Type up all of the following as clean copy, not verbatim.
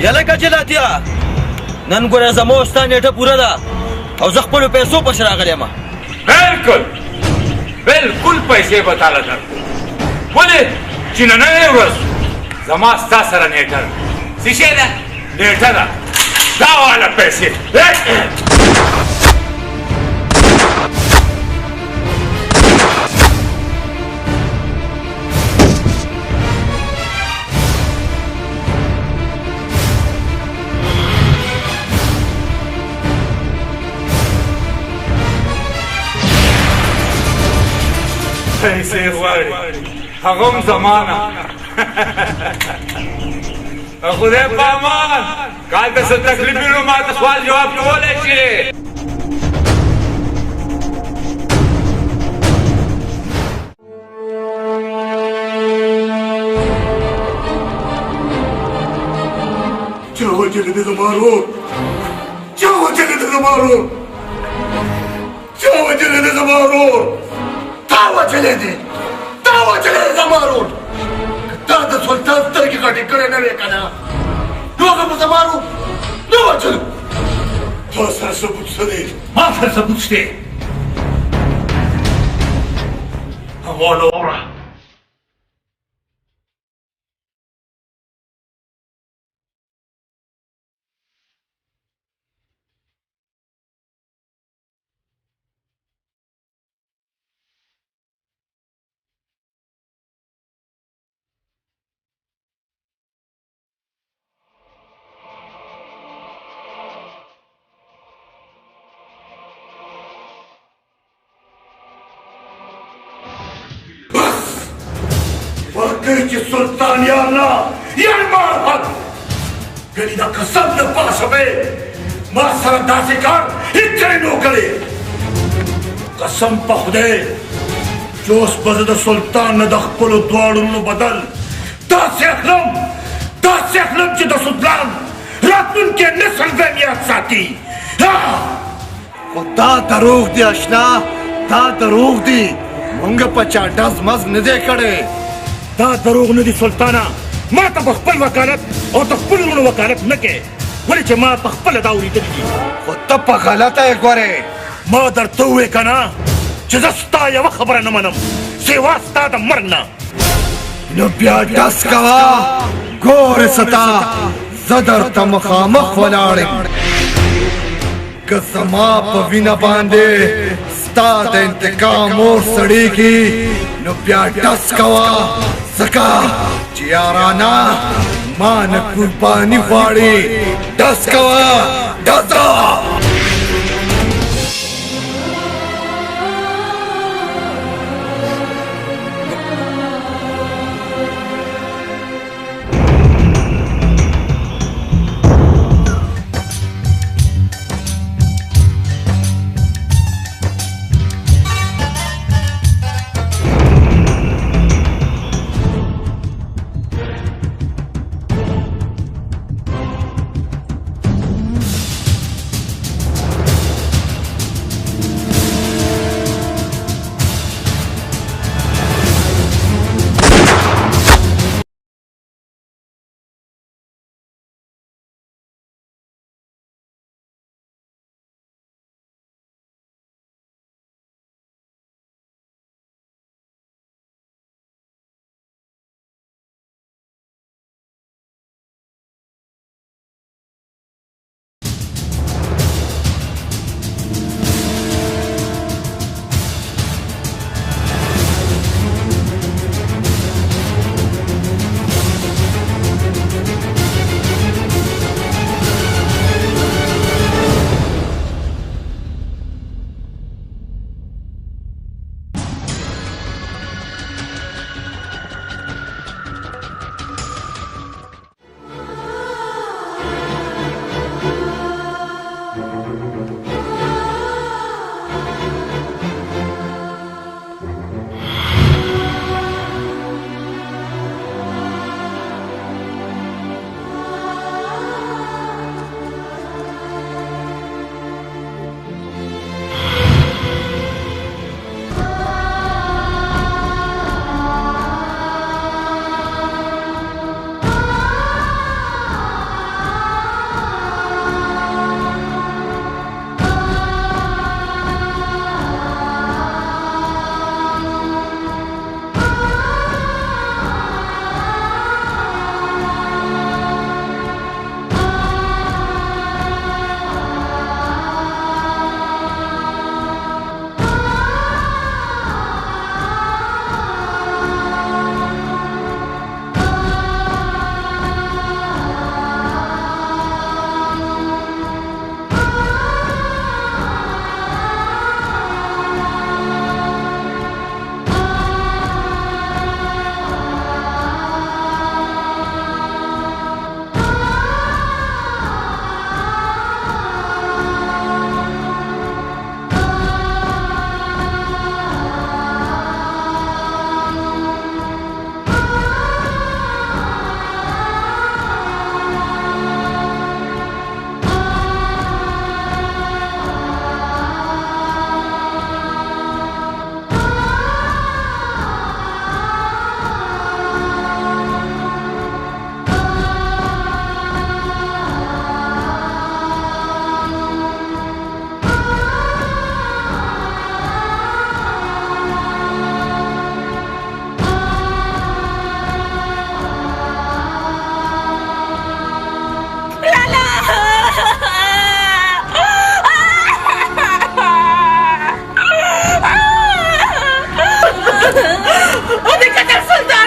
یله کچلاتیا نن ګوره زما ستا نیټه پوره ده او زه خپلو پیسو پسې راغلی یم. بالکل بالکل پیسې به تاله درکړو ولې چې نننۍ ورځ زما ستا سره نیټه ده. څه شی ده؟ نیټه ده. دا واله پیسې پیسې غواړي هغه هم زمانه خدای په امان کال ته څه تکلیف وي نو ما ته سوال جواب کولی شي. چا وجلې دې زما ورور چا وجلې دې زما ورور چا وجلې دې زما ورور تا وجلې دې زما ورور تا د سلطان سترګې غټې کړې نه وې که نه نو هغه به زما ورور نه وجلو. تا سره ثبوت څه دی؟ ما سره ثبوت شته. واوره واوره واقعي چې سلطان یا الله یا محمد ګنې دا قسم د پاسه به ما سره داسې کار هېڅ نو کړی. قسم په خدای چې اوس به زه د سلطان نه د خپلو دواړو نومونو بدل داسې اخلم چې د سلطان راتلونکی نسل به مې یاد ساتي. خو دا دروغ دی اشنا، دا دروغ دی. مونږ په چا ډز مز نه دی کړی. دا دروغ نه دي سلطانه. ما ته په خپل وکالت او د خپلو وروڼو وکالت نه کوې ولې چې ما په خپله دا اورېدلي دي. خو ته په غلطه یې ګورې. ما درته ووې که نه چې زه ستا یوه خبره نه منم سوا ستا د مرګ نه. نو بیا ډز کوه ګورې ستا زه درته مخامخ ولاړ یم. که زما په وینه باندې ستا د انتقام اور سړېږي نو بیا ډز کوه ځکه چې یارانه ما نه قرباني غواړي. ډز کوه ډزه.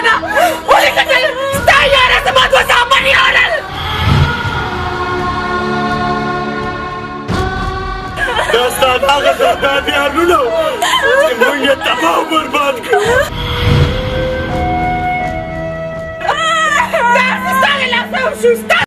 خانه ولې کتل ستا یاره زما دوه زامن یې اړل دا ستا د هغه زردادیانونه چې موږ یې تباه او برباد کړو دا ستا له لاسه وشو ستا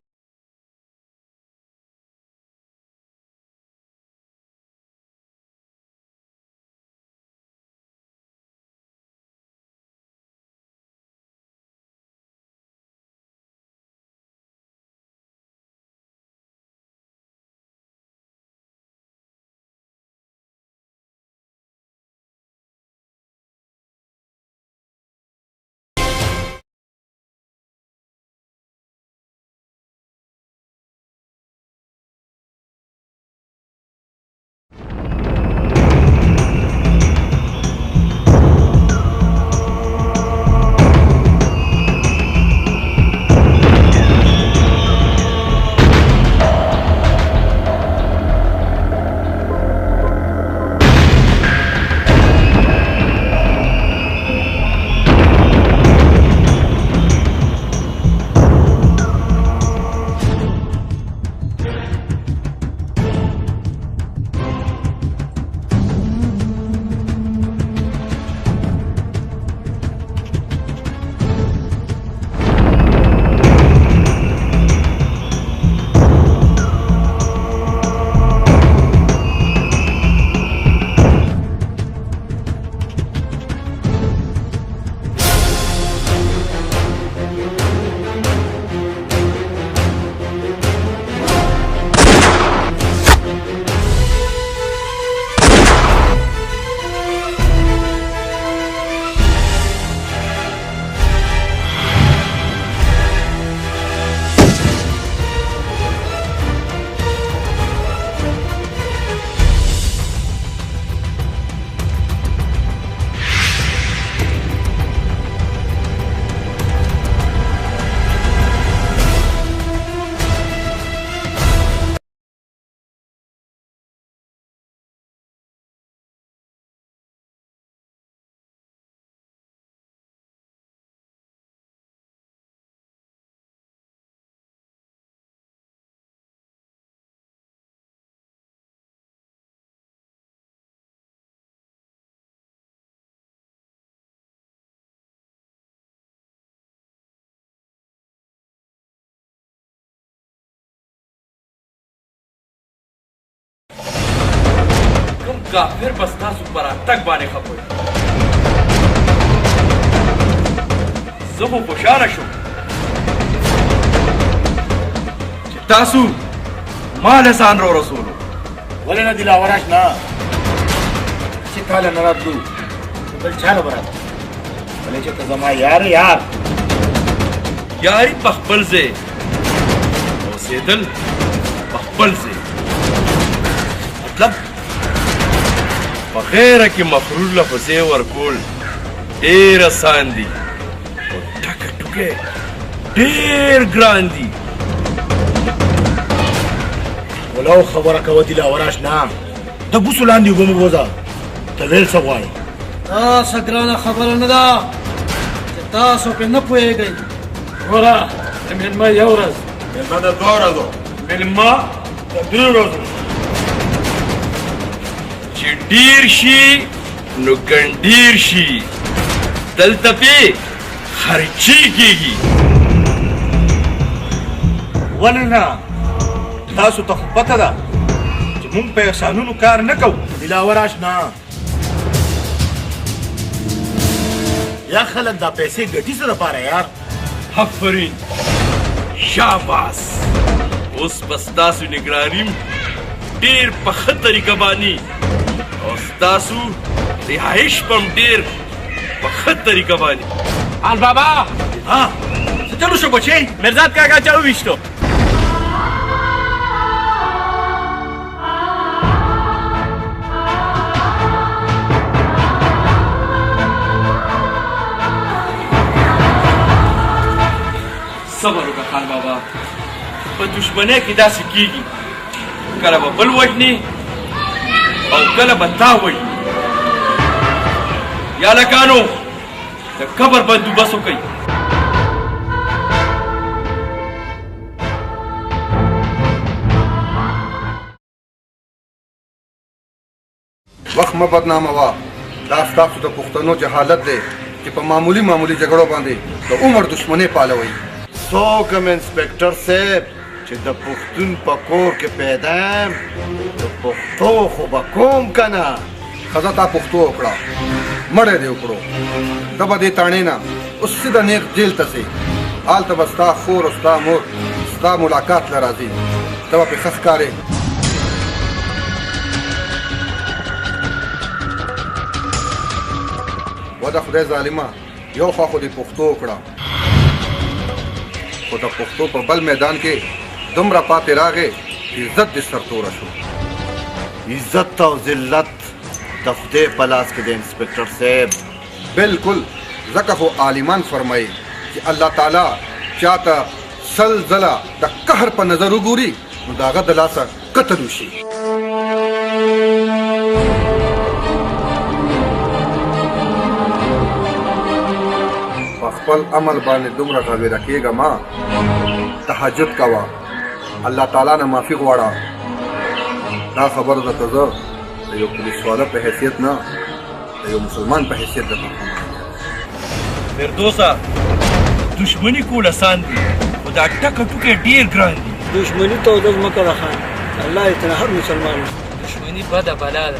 کافر بس تاسو پر اتک باندې خپوي زه خو خوشحاله شوم چې تاسو ما له ځان را رسولو ولې نه دلاوراش نه چې کاله نه راتلو بل چاله برات ولې چې ته زما یار یاري په خپل ځای اوسېدل په خپل ځای مطلب په غیره کې مفرور له پسې ورکول ډېر اسان دي او ټکه ټوکې ډېر ګران دي ولو خبره کوه دلاوراش نه ته بوسو لاندې اوبه مه بوځه ته ویل څه غواړې دا څه ګرانه خبره نه ده چې تاسو پرې نه پوهېږئ ګوره د مېلمه یو ورځ مېلمه د دوه ورځو مېلمه د درې ورځو چې ډیر شي نو ګنډیر شي دلته پې خرچي کېږي ولې نه تاسو ته خو پته ده چې مونږ په احسانونو کار نه کوو دلاوراش نه یا خلک دا پیسې ګټي څه دپاره یار آفرین شاباس اوس بس ستاسو نګرانیم ډېر په ښه طریقه باندې او ستاسو رهایش به هم ډېر په ښه طریقه باندې حال بابا ها څه چلو شو بچې مرزاد کاکا چا وویشتو صبر وکړه خان بابا په دشمنۍ کې داسې کېږي کله به بل وژني او کله به تا وژني یا لکانو د قبر بندوبست وکئ वक्त म बदनाम हुआ दास तासु तो पुख्तनो जहालत दे कि पे मामूली मामूली झगड़ों बांधे तो उम्र दुश्मने पालवई सो कम इंस्पेक्टर साहब چې د پښتون په کور کې پیدا یم د پښتو خو به کوم که نه خزا تا پختو وکړه مړی دې وکړو ته به دې تاڼې نه اوس سیده نیغ جیل ته سې هلته به ستا خور او ستا مور ستا ملاقات له راځي ته به پرې ښه ښکارې و د خدای ظالمه یو خوا خو دې پښتو وکړه خو د پښتو په بل میدان کې دومره پاتې راغې عزت دې سرتوره شو عزت او ذلت د خدای په لاس کې د انسپکټر صاحب بالکل ځکه خو عالمان فرمایي چې الله تعالی چاته سل ځله د قهر په نظر وګوري نو د هغه د لاسه قتل وشي په خپل عمل باندې دومره غوېره کېږه ما تهجد کوه الله تعالی نه معافي غواړه دا خبره درته زه د یو پولیسواله په حیثیت نه د یو مسلمان په حیثیت درته فردوسه دشمني کول اسان دي خو دا ټکه ټوکې ډېر ګران دي دشمنی تو د مکه ده خان الله یې تر هر مسلمان دشمنی بده بلا ده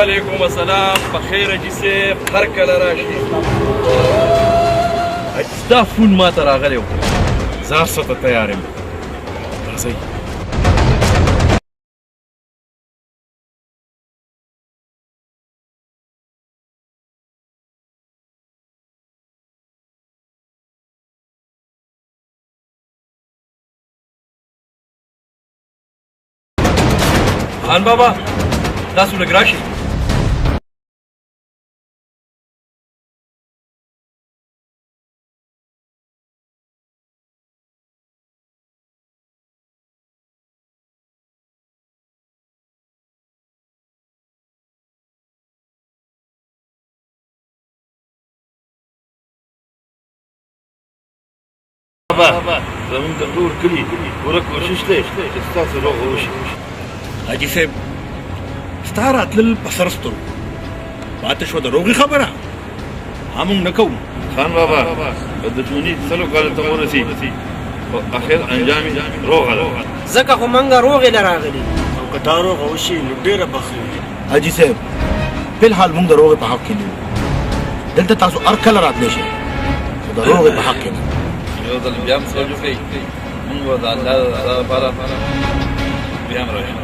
وعلیکم السلام بخیر حاجي صاحب هر کله راشي ستا فون ما ته راغلی و زه هر څه ته تیار یم راځئ خان بابا تاسو لږ راشئ زمون د ټول کلي پوره کوشش دی چې ستاسو روغ وشي حاجي صاحب ستا راتلل په سر سترګو پاتې شوه د روغې خبره همونږ نه کوو خان بابا په دښمني سلو کالو ته ورسېد خو اخر انجام یې روغه ده ځکه خو منګه روغې نه راغلي او که دا روغه وشي نو ډېره بخښي حاجي صاحب فلحال موږ د روغې په حق کې نه یو دلته تاسو هر کله راتلی شئ خو د روغې په حق کې نه یو ځل بیا هم سوچ وکړئ موږ به د الله لپاره بیا هم راشو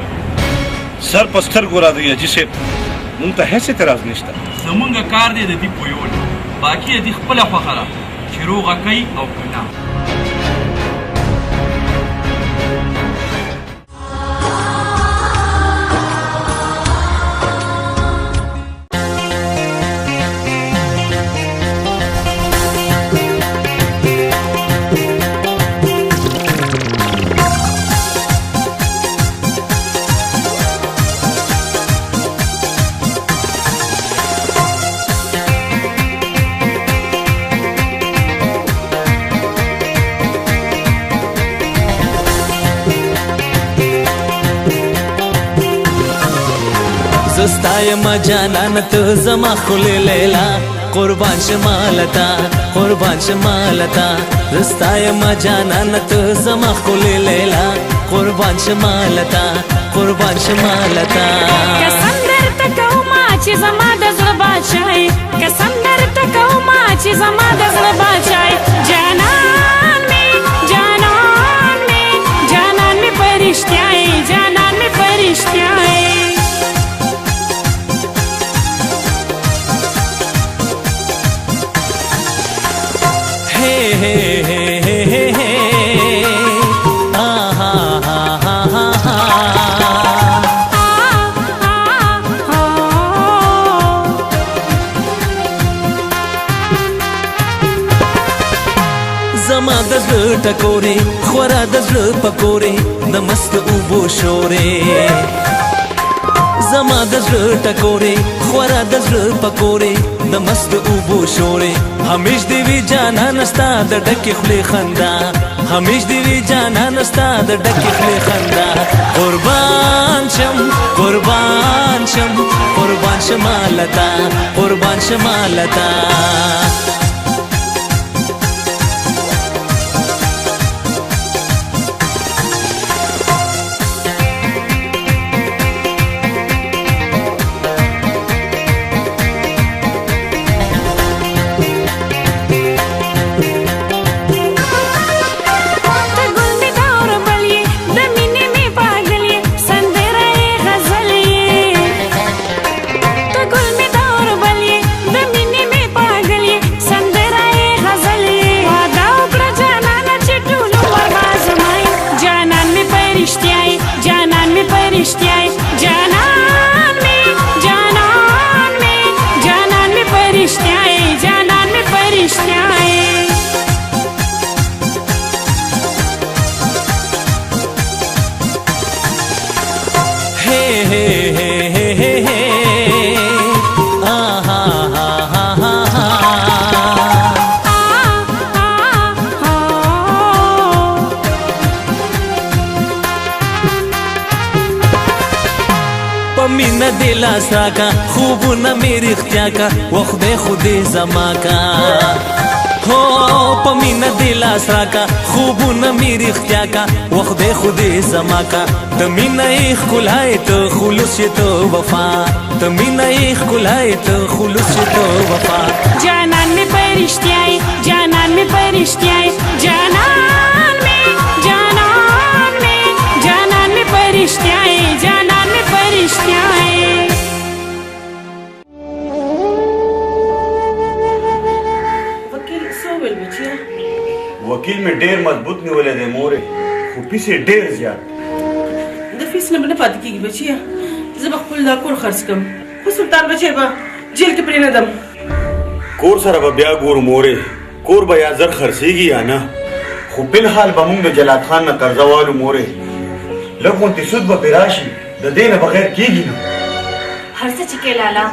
سر په سترګو راځي حاجي صاحب مونږ ته هیڅ اعتراض نشته زمونږ کار دی د دې پویول باقي د دې خپله خوښه ده چې روغه کوي او که نه زستایم جانان تو زما خلی لیلا قربان شمالتا قربان شمالتا زستایم جانان تو زما خلی لیلا قربان شمالتا قربان شمالتا قسم درته کومه چې زما د زړه بادشاهي قسم درته کومه چې زما د زړه بادشاهي جانان می جانان می جانان می پرشتیا جانان می پرشتیا زړه ټکورې خورا د زړه پکورې د مست اوبو شورې زما د زړه ټکورې خورا د زړه پکورې د مست اوبو شورې همیش دی وی جانان ستا د ډکې خولې خندا همیش دی وی جانان ستا د ډکې خولې خندا قربان شم قربان شم قربان شمالتا قربان شمالتا پمینا دلا ساکا خوبونه میری اختیا کا وخدای خودی زما کا هو پمینا دلا ساکا خوبونه میری اختیا کا وخدای خودی زما کا تمینا ایخ کولای تو خلوص تو وفا تمینا ایخ کولای تو خلوص تو وفا جانان می پرشتیای جانان می پرشتیای جانان می پرشتیای جانان می پرشتیای وکیل سوول بچیا وکیل میں ډیر مضبوط نیولې دی مورې خو پیسې ډیر زیات د فیس نه نه پاتې کیږي بچیا زه به خپل دا کور خرڅ کړم خو سلطان بچی به جیل کې پرې نه دم کور سره به بیا ګور مورې کور به یا زر خرڅېږي یا نه خو بلحال به موږ د جلات خان نه قرضه والو مورې لږ غونتې سود به پرې راشي د دې نه بغیر کېږي نه هر څه چې کې لالا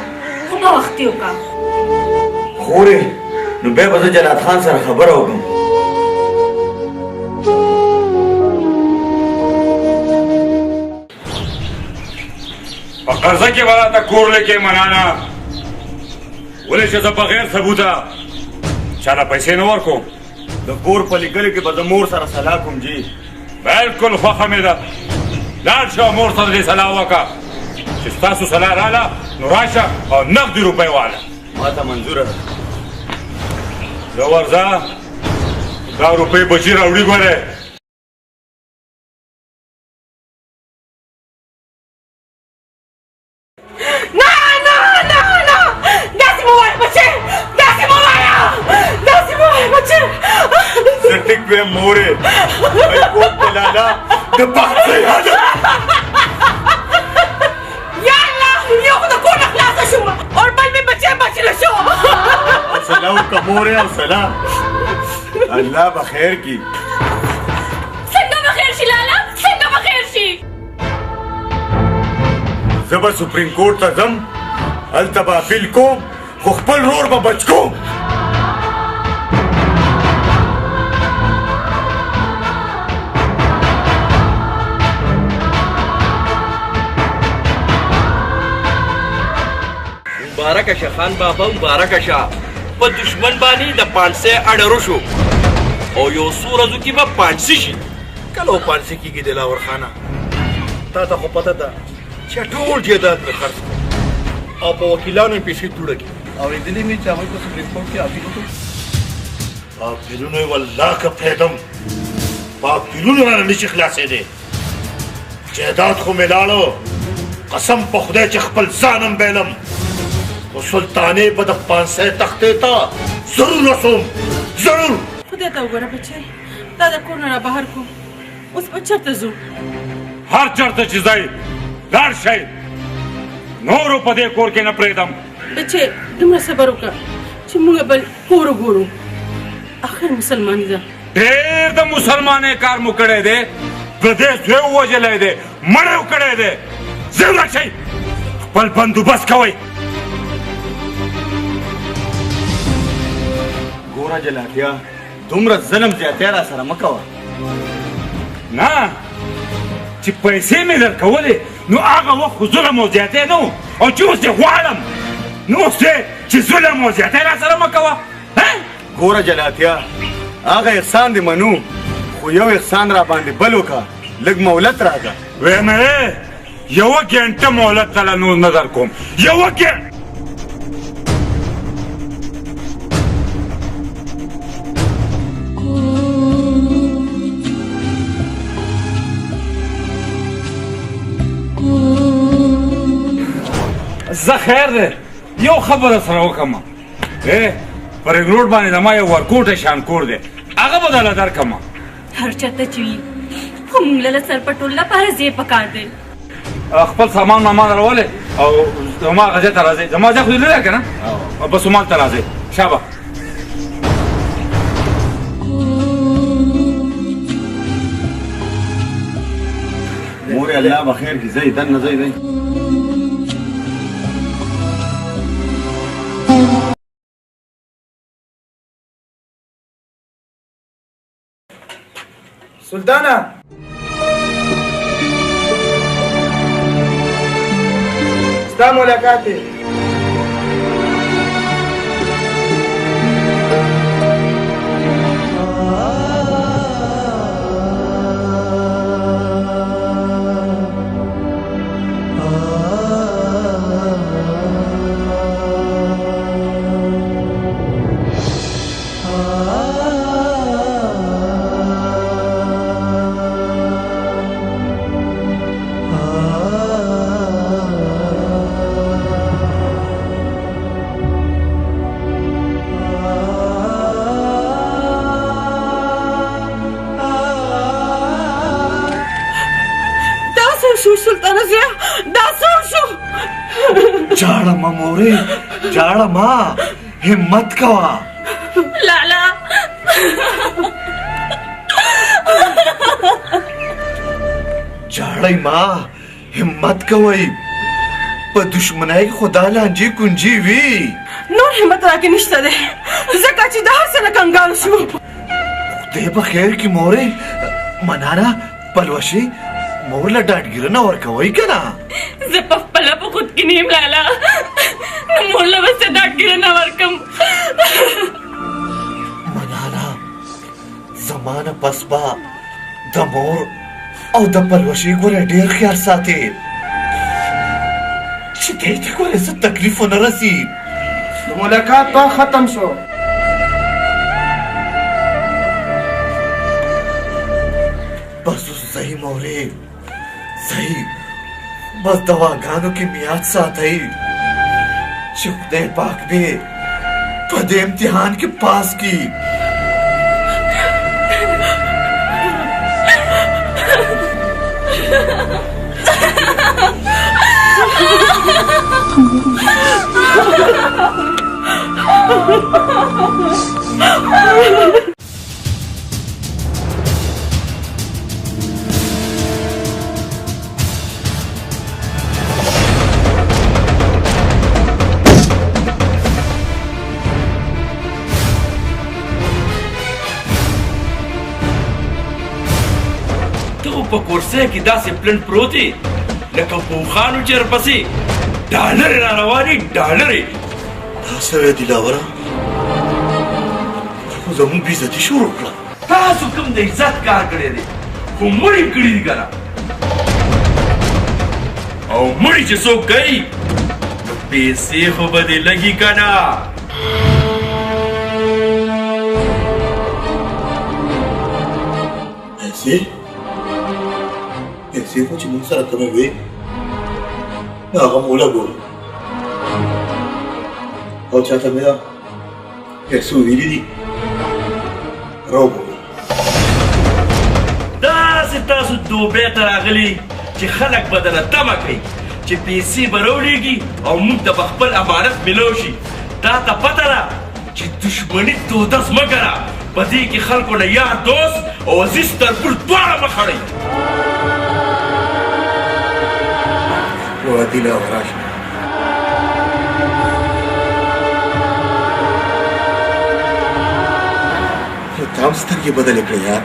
خو به وختي وکړه خورې نو بیا به زه جلات خان سره خبره وکړم په قرضه کې به راته کور لیکې منانا ولې چې زه بغیر ثبوته چاله پیسې نه ورکوم د کور په لیکلو کې به د مور سره صلاح کوم جی بالکل خوښه مې ده لاړ شه مور سره دې صلاح وکړه چې ستاسو صلاح راله نو راشه او نغدې روپۍ واله ما ته منظوره ده زه ورځه دا روپۍ بچي راوړي ګورې ټیک وې مورې کور ته لالا د بخت یا الله یو خو د کور نه خلاصه شوم اور بل مې بچی بچ نه شو حوصله وکړه مورې حوصله الله به خیر کړي څنګه به خیر شي لالا څنګه به خیر شي زه به سپریم کورټ ته ځم هلته به اپیل کوم خو خپل رور به بچ کوم مبارک شه خان بابا مبارک شه په دشمن باندې د 500 اډرو شو او یو څو ورځو کې به 500 شي کله 500 کېږي دلاور خانه تا ته خو پته ده چې ټول جیدات مې خرڅ کړ او په وکیلانو یې پیسې توړه کړې اورېدلې مې چې هغوی په سپریم کورټ کې اپیل وکړ اپیلونه یې والله که پرېږدم په اپیلونو رانه نشي خلاصېدی جیدات خو مې لاړو قسم په خدای چې خپل ځانم بیلم خو سلطانې به د 500 تختې ته ضرور رسوم ضرور خدای ته وګوره بچی دا د کور نه را بهر کو اوس به چېرته ځو هر چېرته چې ځئ لاړ شئ نورو په دې کور کې نه پرېږدم بچی دومره صبر وکړه چې موږ بل کور وګورو اخر مسلماني ده ډېر د مسلمانۍ کار مو کړی دی پردی زوی ووژلی دی مړی کړی دی ځئ ورک شئ خپل بندوبست کوئ ګوره جلاتیا دومره ظلم زیاتیا را سره مه کوه نه چې پیسې مې درکولې نو هغه وخت خو ظلم او زیاتی نه و او چې اوس یې غواړم نو اوس چې ظلم او زیاتی را سره مه کوه ګوره جلاتیا هغه احسان دې منو خو یو احسان را باندې بل وکړه لږ مهلت راکړه ویې مې یوه ګنټه مهلت تله نور نه در کوم یوه زه خیر دی یو خبره سره وکړم په رنګ روډ باندې زما یو ورکوټی شان کور دی هغه به درله درکړم هر چاته چې وي خو موږ له سر پټول لپاره ځای پکار دی خپل سامان مامان راولې او زما هغه ځای ته راځئ زما ځای خو دې لرې که نه بس همالته راځئ شابه مورې الله به خیر کړي ځئ دننه ځئ دی سلطانه ستا ملاقات دی سلطانه زویا دا څه وشو جاړه مه مورې جاړه مه همت کوه لالا جاړئ مه همت کوئ په دشمنۍ کې خدا لانجې کنجې وي نور همت راکې نشته دی ځکه چې د هر څه نه کنګال شو خدای په خیر کې مورې مناره پلوشي مور له ډاډګیرنه ورکوئ که نه زه په خپله په خود کې نیم لالا نو مور له به څه ډاډګیرنه ورکړم مناله زما نه پس به د مور او د پلوشي ګوره ډېر خیال ساتې چې دی ته ګوره څه تکلیف ونه رسي د ملاقات به ختم شو بس اوس صحیح مورې صحیح بس دواګانو کې میاد ساتئ چې خدای پاک دې په دې امتحان کې پاس کی په کورسۍ کې داسې پلن پروت دی لکه پوخانو چې ورپسې ډالرې را روانې ډالرې دا څه وی دلاوره خو زموږ بېعزتي شروع کړه تاسو کوم د عزت کار کړی دی خو مړي کړي دي که نه او مړي چې څوک کوي نو پیسې خو به دې لګي که نه پیسې پیسې خو چې موږ سره کمې وې هغه مو ولګولو او چاته مې دا پیسې ویلي دي راوبولو داسې تاسو دوبۍ ته راغلي چې خلک به درنه تمه کوي چې پیسې به راوړېږي او موږ ته به خپل امانت میلاو شي تا ته پته ده چې دشمني توده ځمکه ده په دې کې خلکو له یار دوست او عزیز تربور دواړه مخ اړوي. وادي له راشه ته هم سترګې بدلې کړې یار.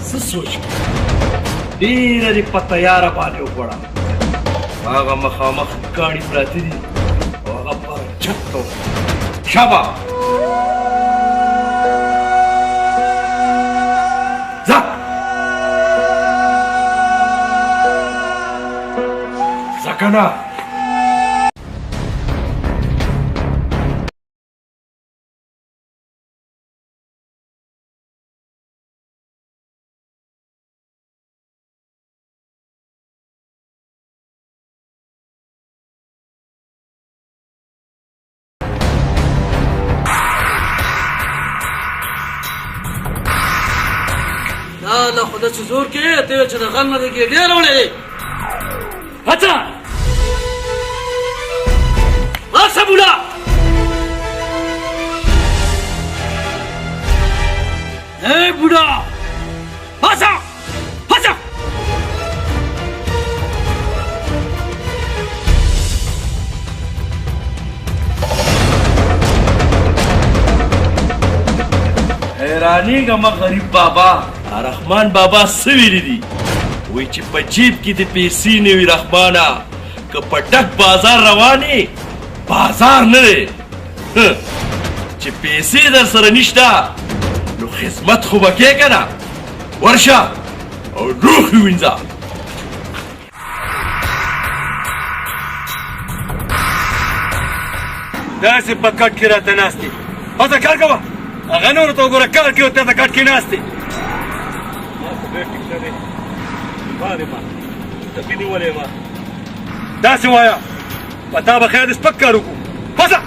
څه سوچ ډېره دې په تیاره باندې وخوړه. هغه مخامخ ګاډي پراته دي او هغه پر چت ته شابه ځه ځه کنه. لا خدا چې زور کې ته چې د غل نه دی کې ډېر وړې اچھا راشه بوډا اے بوډا راشه راشه حیرانېږم غریب بابا. رحمان بابا څه ویلي دي؟ وایي چې په جیب کې د پیسې نه وي رحمانه، که په ډک بازار روانې بازار نه دی. چې پیسې در سره نشته نو خدمت خو به کې که نه. ورشه او لوښي وینځه. داسې په کټ کې راته ناست دي. هڅه کار کوه، هغه نورو ته وګوره کار کوي او ته د کټ کې ناست دي. داسې وایه په تا به خیر د سپک کار وکړو. هڅه